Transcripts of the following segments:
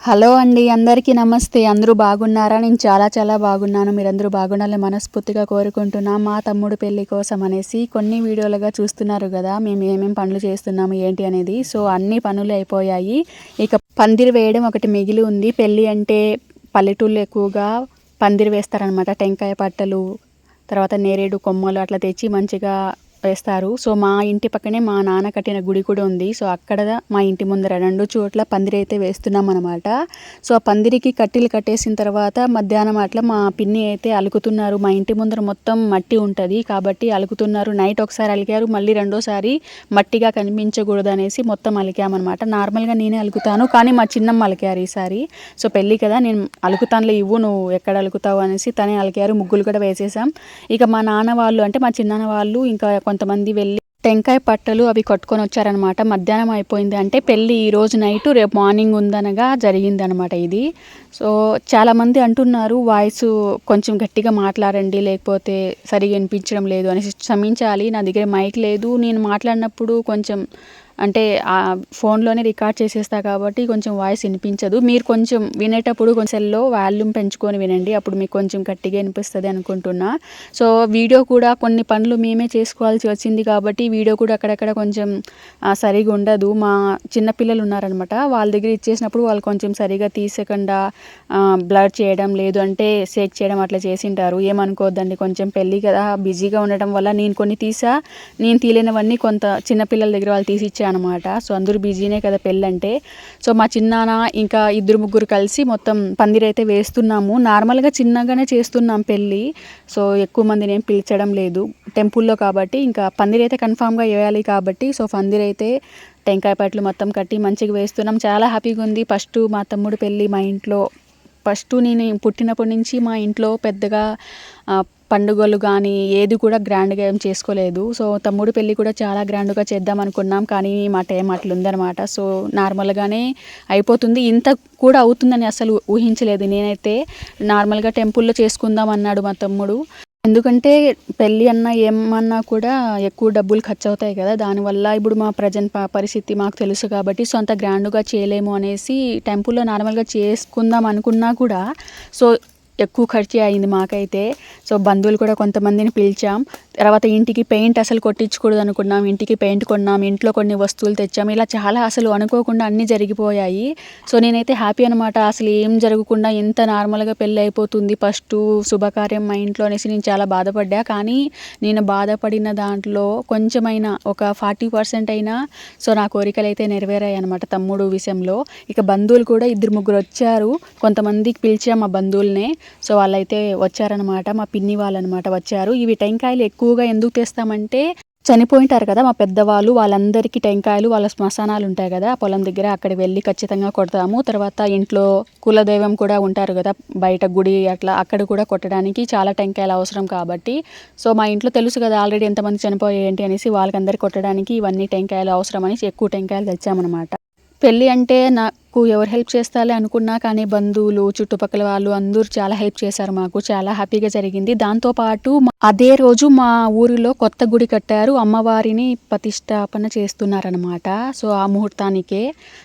Hello అండి, అందరికీ నమస్తే. అందరూ బాగున్నారా? నేను చాలా బాగున్నాను. మీరందరూ బాగుండాలని మనస్ఫూర్తిగా కోరుకుంటున్నా. మా తమ్ముడు పెళ్లి కోసం అనేసి కొన్ని వీడియోలుగా చూస్తున్నారు కదా, మేము ఏమేమి పనులు చేస్తున్నాము ఏంటి అనేది. సో అన్ని పనులు అయిపోయాయి. ఇక పందిరి వేయడం ఒకటి మిగిలి ఉంది. పెళ్ళి అంటే పల్లెటూళ్ళు ఎక్కువగా పందిరి వేస్తారనమాట. టెంకాయ పట్టలు, తర్వాత నేరేడు కొమ్మలు అట్లా తెచ్చి మంచిగా వేస్తారు. సో మా ఇంటి పక్కనే మా నాన్న కట్టిన గుడి కూడా ఉంది. సో అక్కడ మా ఇంటి ముందర 2 చోట్ల పందిరి అయితే వేస్తున్నాం అనమాట. సో ఆ పందిరికి కట్టెలు కట్టేసిన తర్వాత మధ్యాహ్నం అట్లా మా పిన్ని అయితే అలుకుతున్నారు. మా ఇంటి ముందర మొత్తం మట్టి ఉంటుంది కాబట్టి అలుకుతున్నారు. నైట్ ఒకసారి అలికారు, మళ్ళీ రెండోసారి మట్టిగా కనిపించకూడదు అనేసి మొత్తం అలికామన్నమాట. నార్మల్గా నేనే అలుకుతాను, కానీ మా చిన్నమ్మ అలికారు ఈసారి. సో పెళ్ళి కదా, నేను అలుకుతానులే, ఇవ్వు నువ్వు ఎక్కడ అలుకుతావు అనేసి తనే అలికారు. ముగ్గులు కూడా వేసేసాం. ఇక మా నాన్న వాళ్ళు అంటే మా చిన్నాన్న వాళ్ళు ఇంకా కొంతమంది వెళ్ళి టెంకాయ పట్టలు అవి కట్టుకొని వచ్చారనమాట. మధ్యాహ్నం అయిపోయింది. అంటే పెళ్ళి ఈరోజు నైటు రేపు మార్నింగ్ ఉందనగా జరిగిందనమాట ఇది. సో చాలామంది అంటున్నారు వాయిస్ కొంచెం గట్టిగా మాట్లాడండి, లేకపోతే సరిగా వినిపించడం లేదు అనేసి. క్షమించాలి, నా దగ్గర మైక్ లేదు. నేను మాట్లాడినప్పుడు కొంచెం అంటే ఫోన్లోనే రికార్డ్ చేసేస్తా కాబట్టి కొంచెం వాయిస్ వినిపించదు. మీరు కొంచెం వినేటప్పుడు కొంచెంలో వాల్యూమ్ పెంచుకొని వినండి, అప్పుడు మీకు కొంచెం గట్టిగా వినిపిస్తుంది అనుకుంటున్నా. సో వీడియో కూడా కొన్ని పనులు మేమే చేసుకోవాల్సి వచ్చింది కాబట్టి వీడియో కూడా అక్కడక్కడ కొంచెం సరిగా ఉండదు. మా చిన్నపిల్లలు ఉన్నారనమాట, వాళ్ళ దగ్గర ఇచ్చేసినప్పుడు వాళ్ళు కొంచెం సరిగా తీసకుండా బ్లర్ చేయడం, లేదు అంటే షేక్ చేయడం అట్లా చేసింటారు. ఏమనుకోవద్దండి, కొంచెం పెళ్ళి కదా బిజీగా ఉండటం వల్ల నేను కొన్ని తీసా. నేను తీలేనివన్నీ కొంత చిన్నపిల్లల దగ్గర వాళ్ళు తీసి అనమాట. సో అందరూ బిజీనే కదా పెళ్ళంటే. సో మా చిన్నాన్న ఇంకా 2-3 కలిసి మొత్తం పందిరి అయితే వేస్తున్నాము. నార్మల్గా చిన్నగానే చేస్తున్నాం పెళ్ళి. సో ఎక్కువ మందిని ఏం పిలిచడం లేదు టెంపుల్లో కాబట్టి. ఇంకా పందిరి అయితే కన్ఫామ్గా వేయాలి కాబట్టి సో పందిరి అయితే టెంకాయ పట్లు మొత్తం కట్టి మంచిగా వేస్తున్నాం. చాలా హ్యాపీగా ఉంది. ఫస్ట్ మా తమ్ముడు పెళ్ళి మా ఇంట్లో. ఫస్ట్ నేను పుట్టినప్పటి నుంచి మా ఇంట్లో పెద్దగా పండుగలు కానీ ఏది కూడా గ్రాండ్గా ఏం చేసుకోలేదు. సో తమ్ముడు పెళ్ళి కూడా చాలా గ్రాండ్గా చేద్దాం అనుకున్నాం, కానీ మా టైం అట్లుందనమాట. సో నార్మల్గానే అయిపోతుంది. ఇంత కూడా అవుతుందని అసలు ఊహించలేదు నేనైతే. నార్మల్గా టెంపుల్లో చేసుకుందాం అన్నాడు మా తమ్ముడు. ఎందుకంటే పెళ్ళి అన్నా ఏమన్నా కూడా ఎక్కువ డబ్బులు ఖర్చు అవుతాయి కదా, దానివల్ల ఇప్పుడు మా ప్రజెంట్ పరిస్థితి మాకు తెలుసు కాబట్టి సో అంత గ్రాండ్గా చేయలేము అనేసి టెంపుల్లో నార్మల్గా చేసుకుందాం అనుకున్నా కూడా సో ఎక్కువ ఖర్చు అయింది మాకైతే. సో బంధువులు కూడా కొంతమందిని పిలిచాం. తర్వాత ఇంటికి పెయింట్ అసలు కొట్టించకూడదు అనుకున్నాం, ఇంటికి పెయింట్ కొన్నాం, ఇంట్లో కొన్ని వస్తువులు తెచ్చాం. ఇలా చాలా అసలు అనుకోకుండా అన్నీ జరిగిపోయాయి. సో నేనైతే హ్యాపీ అనమాట. అసలు ఏం జరగకుండా ఇంత నార్మల్గా పెళ్ళి అయిపోతుంది ఫస్ట్ శుభకార్యం మా ఇంట్లో అనేసి నేను చాలా బాధపడ్డా. కానీ నేను బాధపడిన దాంట్లో కొంచెమైనా ఒక 40% అయినా సో నా కోరికలు అయితే నెరవేరాయి అనమాట తమ్ముడు విషయంలో. ఇక బంధువులు కూడా 2-3 వచ్చారు. కొంతమందికి పిలిచాం మా బంధువులనే. సో వాళ్ళైతే వచ్చారనమాట, మా పిన్ని వాళ్ళనమాట వచ్చారు. ఇవి టెంకాయలు ఎక్కువగా ఎందుకు తెస్తామంటే చనిపోయింటారు కదా మా పెద్దవాళ్ళు, వాళ్ళందరికీ టెంకాయలు వాళ్ళ శ్మశానాలు ఉంటాయి కదా పొలం దగ్గర, అక్కడ వెళ్ళి ఖచ్చితంగా కొడతాము. తర్వాత ఇంట్లో కులదైవం కూడా ఉంటారు కదా బయట గుడి అట్లా, అక్కడ కూడా కొట్టడానికి చాలా టెంకాయలు అవసరం కాబట్టి సో మా ఇంట్లో తెలుసు కదా ఆల్రెడీ ఎంతమంది చనిపోయాయి ఏంటి అనేసి, వాళ్ళకందరికి కొట్టడానికి ఇవన్నీ టెంకాయలు అవసరం అనేసి ఎక్కువ టెంకాయలు తెచ్చామన్నమాట. పెళ్ళి అంటే నాకు ఎవరు హెల్ప్ చేస్తారో అనుకున్నా, కానీ బంధువులు చుట్టుపక్కల వాళ్ళు అందరూ చాలా హెల్ప్ చేశారు. మాకు చాలా హ్యాపీగా జరిగింది. దాంతోపాటు అదే రోజు మా ఊరిలో కొత్త గుడి కట్టారు, అమ్మవారిని ప్రతిష్టాపన చేస్తున్నారనమాట. సో ఆ ముహూర్తానికే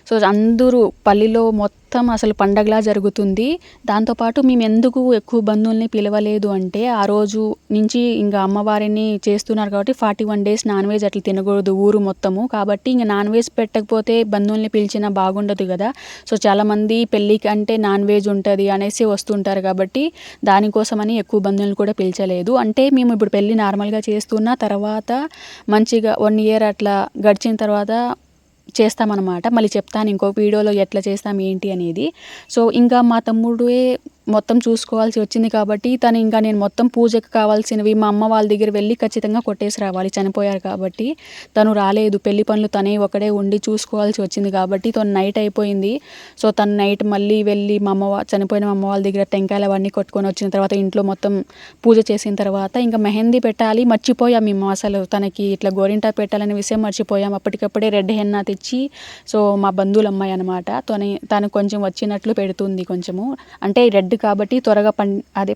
సో అందరూ పల్లిలో మొత్తం అసలు పండగలా జరుగుతుంది. దాంతోపాటు మేము ఎందుకు ఎక్కువ బంధువుల్ని పిలవలేదు అంటే ఆ రోజు నుంచి ఇంకా అమ్మవారిని చేస్తున్నారు కాబట్టి 41 days నాన్ వెజ్ అట్లా తినకూడదు ఊరు మొత్తము. కాబట్టి ఇంకా నాన్ వెజ్ పెట్టకపోతే బంధువుల్ని పిలిచినా బాగుండదు కదా. సో చాలామంది పెళ్ళికి అంటే నాన్ వెజ్ ఉంటుంది అనేసి వస్తుంటారు కాబట్టి దానికోసమని ఎక్కువ బంధువులను కూడా పిలిచలేదు. అంటే మేము ఇప్పుడు పెళ్ళి నార్మల్గా చేస్తున్న తర్వాత మంచిగా 1 year అట్లా గడిచిన తర్వాత చేస్తామన్నమాట. మళ్ళీ చెప్తాను ఇంకో వీడియోలో ఎట్లా చేస్తాం ఏంటి అనేది. సో ఇంకా మా తమ్ముడే మొత్తం చూసుకోవాల్సి వచ్చింది కాబట్టి తను ఇంకా నేను మొత్తం పూజకు కావాల్సినవి మా అమ్మ వాళ్ళ దగ్గర వెళ్ళి ఖచ్చితంగా కొట్టేసి రావాలి, చనిపోయారు కాబట్టి తను రాలేదు. పెళ్లి పనులు తనే ఒకడే ఉండి చూసుకోవాల్సి వచ్చింది కాబట్టి తను నైట్ అయిపోయింది. సో తను నైట్ మళ్ళీ వెళ్ళి మా చనిపోయిన మా అమ్మ వాళ్ళ దగ్గర టెంకాయలు అవన్నీ కొట్టుకొని వచ్చిన తర్వాత ఇంట్లో మొత్తం పూజ చేసిన తర్వాత ఇంకా మెహందీ పెట్టాలి. మర్చిపోయాం మేము అసలు తనకి ఇట్లా గోరింటా పెట్టాలనే విషయం మర్చిపోయాం. అప్పటికప్పుడే రెడ్ హెన్నా తెచ్చి సో మా బంధువుల అమ్మాయి అనమాట తను కొంచెం వచ్చినట్లు పెడుతుంది, కొంచెము అంటే రెడ్ కాబట్టి త్వరగా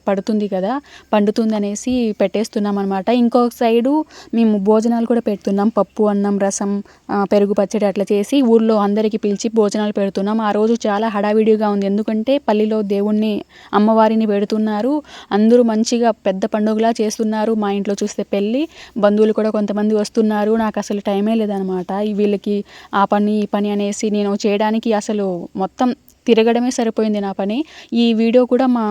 పడుతుంది కదా, పండుతుంది అనేసి పెట్టేస్తున్నాం అనమాట. ఇంకొక సైడు మేము భోజనాలు కూడా పెడుతున్నాం, పప్పు అన్నం రసం పెరుగు పచ్చడి అట్లా చేసి ఊళ్ళో అందరికీ పిలిచి భోజనాలు పెడుతున్నాం. ఆ రోజు చాలా హడావిడిగా ఉంది, ఎందుకంటే పల్లిలో దేవుణ్ణి అమ్మవారిని పెడుతున్నారు, అందరూ మంచిగా పెద్ద పండుగలా చేస్తున్నారు. మా ఇంట్లో చూస్తే పెళ్ళి, బంధువులు కూడా కొంతమంది వస్తున్నారు. నాకు అసలు టైమే లేదనమాట, వీళ్ళకి ఆ పని ఈ పని అనేసి నేను చేయడానికి అసలు మొత్తం తిరగడమే సరిపోయింది నా పని. ఈ వీడియో కూడా మా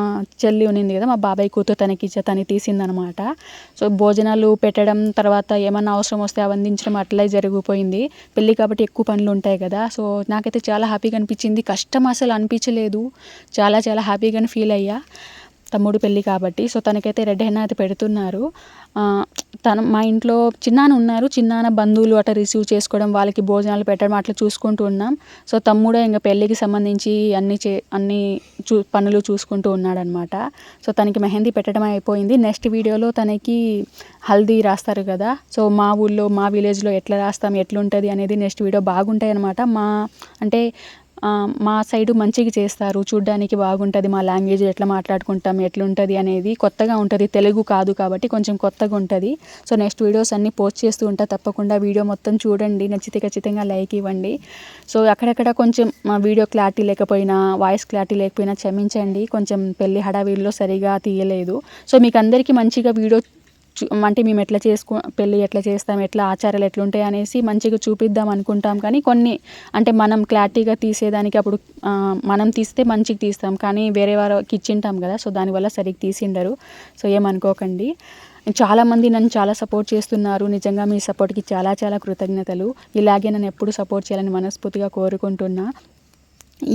చెల్లి ఉన్నింది కదా, మా బాబాయ్ కూతురు, తను తీసిందనమాట. సో భోజనాలు పెట్టడం, తర్వాత ఏమన్నా అవసరం వస్తే అందించడం అట్లా జరిగిపోయింది. పెళ్ళి కాబట్టి ఎక్కువ పనులు ఉంటాయి కదా. సో నాకైతే చాలా హ్యాపీగా అనిపించింది, కష్టం అసలు అనిపించలేదు, చాలా చాలా హ్యాపీగానే ఫీల్ అయ్యా. తమ్ముడు పెళ్ళి కాబట్టి. సో తనకైతే రెడ్ హెన్నా అయితే పెడుతున్నారు. మా ఇంట్లో చిన్నాన్న ఉన్నారు, చిన్నాన్న బంధువులు అట్లా రిసీవ్ చేసుకోవడం, వాళ్ళకి భోజనాలు పెట్టడం అట్లా చూసుకుంటూ ఉన్నాం. సో తమ్ముడే ఇంకా పెళ్ళికి సంబంధించి అన్ని పనులు చూసుకుంటూ ఉన్నాడనమాట. సో తనకి మెహందీ పెట్టడం అయిపోయింది. నెక్స్ట్ వీడియోలో తనకి హల్దీ రాస్తారు కదా, సో మా ఊళ్ళో మా విలేజ్లో ఎట్లా రాస్తాం, ఎట్లుంటుంది అనేది నెక్స్ట్ వీడియో బాగుంటాయి అనమాట. మా సైడు మంచిగా చేస్తారు, చూడ్డానికి బాగుంటుంది, మా లాంగ్వేజ్ ఎట్లా మాట్లాడుకుంటాం ఎట్లుంటుంది అనేది కొత్తగా ఉంటుంది, తెలుగు కాదు కాబట్టి కొంచెం కొత్తగా ఉంటుంది. సో నెక్స్ట్ వీడియోస్ అన్నీ పోస్ట్ చేస్తూ ఉంటా, తప్పకుండా వీడియో మొత్తం చూడండి, నచ్చితే ఖచ్చితంగా లైక్ ఇవ్వండి. సో అక్కడక్కడ కొంచెం మా వీడియో క్లారిటీ లేకపోయినా, వాయిస్ క్లారిటీ లేకపోయినా క్షమించండి, కొంచెం పెళ్ళి హడావిడిలో సరిగా తీయలేదు. సో మీకు అందరికీ మంచిగా వీడియో అంటే మేము ఎట్లా పెళ్ళి ఎట్లా చేస్తాం, ఎట్లా ఆచారాలు ఎట్లుంటాయి అనేసి మంచిగా చూపిద్దాం అనుకుంటాం, కానీ కొన్ని అంటే మనం క్లారిటీగా తీసేదానికి అప్పుడు మనం తీస్తే మంచిగా తీస్తాం, కానీ వేరే వారికి ఇచ్చింటాం కదా, సో దానివల్ల సరిగ్గా తీసిండరు. సో ఏమనుకోకండి. చాలామంది నన్ను చాలా సపోర్ట్ చేస్తున్నారు, నిజంగా మీ సపోర్ట్కి చాలా చాలా కృతజ్ఞతలు. ఇలాగే నన్ను ఎప్పుడు సపోర్ట్ చేయాలని మనస్ఫూర్తిగా కోరుకుంటున్నా.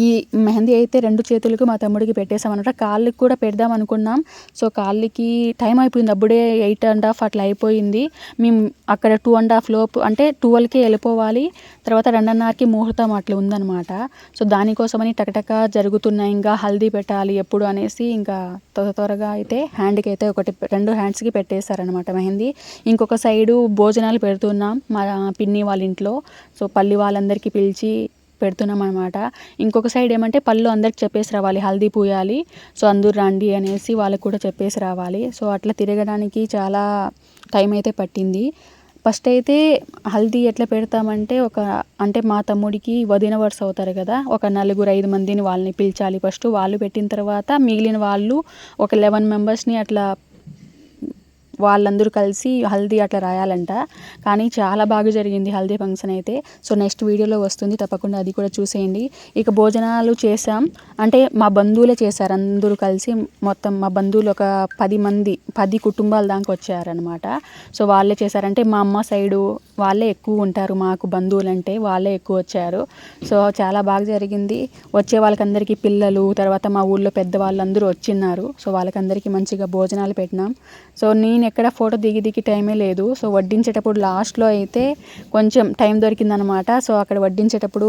ఈ మెహందీ అయితే 2 చేతులకు మా తమ్ముడికి పెట్టేసామన్నమాట, కాళ్ళకి కూడా పెడదాం అనుకున్నాం. సో కాళ్ళకి టైం అయిపోయింది, అప్పుడే 8:30 అట్లా అయిపోయింది. మేము అక్కడ 2:30 లోపు అంటే 12కే వెళ్ళిపోవాలి, తర్వాత 2:30కి ముహూర్తం అట్లా ఉందన్నమాట. సో దానికోసమని టకటక జరుగుతున్నాయి, ఇంకా హల్దీ పెట్టాలి ఎప్పుడు అనేసి ఇంకా త్వరగా అయితే హ్యాండ్కి అయితే 2 హ్యాండ్స్కి పెట్టేశారనమాట మెహందీ. ఇంకొక సైడు భోజనాలు పెడుతున్నాం మా పిన్ని వాళ్ళ ఇంట్లో. సో పల్లి వాళ్ళందరికీ పిలిచి పెడుతున్నాం అనమాట. ఇంకొక సైడ్ ఏమంటే పళ్ళు అందరికి చెప్పేసి రావాలి, హల్దీ పూయాలి, సో అందరూ రండి అనేసి వాళ్ళకు కూడా చెప్పేసి రావాలి. సో అట్లా తిరగడానికి చాలా టైం అయితే పట్టింది. ఫస్ట్ అయితే హల్దీ ఎట్లా పెడతామంటే అంటే మా తమ్ముడికి వదిన వరుస అవుతారు కదా, ఒక 4-5 మందిని వాళ్ళని పిలిచాలి ఫస్ట్. వాళ్ళు పెట్టిన తర్వాత మిగిలిన వాళ్ళు ఒక 11 మెంబర్స్ని అట్లా వాళ్ళందరూ కలిసి హల్దీ అట్లా రాయాలంట. కానీ చాలా బాగా జరిగింది హల్దీ ఫంక్షన్ అయితే. సో నెక్స్ట్ వీడియోలో వస్తుంది, తప్పకుండా అది కూడా చూసేయండి. ఇక భోజనాలు చేసాం, అంటే మా బంధువులే చేశారు అందరూ కలిసి. మొత్తం మా బంధువులు ఒక 10 కుటుంబాల దాకా వచ్చారనమాట. సో వాళ్ళే చేశారంటే మా అమ్మ సైడు వాళ్ళే ఎక్కువ ఉంటారు, మాకు బంధువులు అంటే వాళ్ళే ఎక్కువ వచ్చారు. సో చాలా బాగా జరిగింది. వచ్చే వాళ్ళకందరికీ పిల్లలు, తర్వాత మా ఊళ్ళో పెద్దవాళ్ళందరూ వచ్చిన్నారు. సో వాళ్ళకందరికీ మంచిగా భోజనాలు పెట్టినాం. సో నేను ఎక్కడ ఫోటో దిగి టైమే లేదు. సో వడ్డించేటప్పుడు లాస్ట్లో అయితే కొంచెం టైం దొరికిందనమాట. సో అక్కడ వడ్డించేటప్పుడు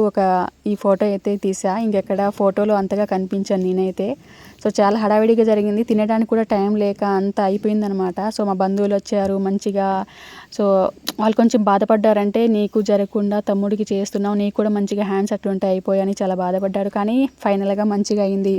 ఈ ఫోటో అయితే తీసా, ఇంకెక్కడ ఫోటోలో అంతగా కనిపించాను నేనైతే. సో చాలా హడావిడిగా జరిగింది, తినడానికి కూడా టైం లేక అంత అయిపోయిందనమాట. సో మా బంధువులు వచ్చారు మంచిగా. సో వాళ్ళు కొంచెం బాధపడ్డారంటే, నీకు జరగకుండా తమ్ముడికి చేస్తున్నావు, నీకు కూడా మంచిగా హ్యాండ్స్ అట్లుంటాయి అయిపోయాయని చాలా బాధపడ్డారు. కానీ ఫైనల్గా మంచిగా అయింది.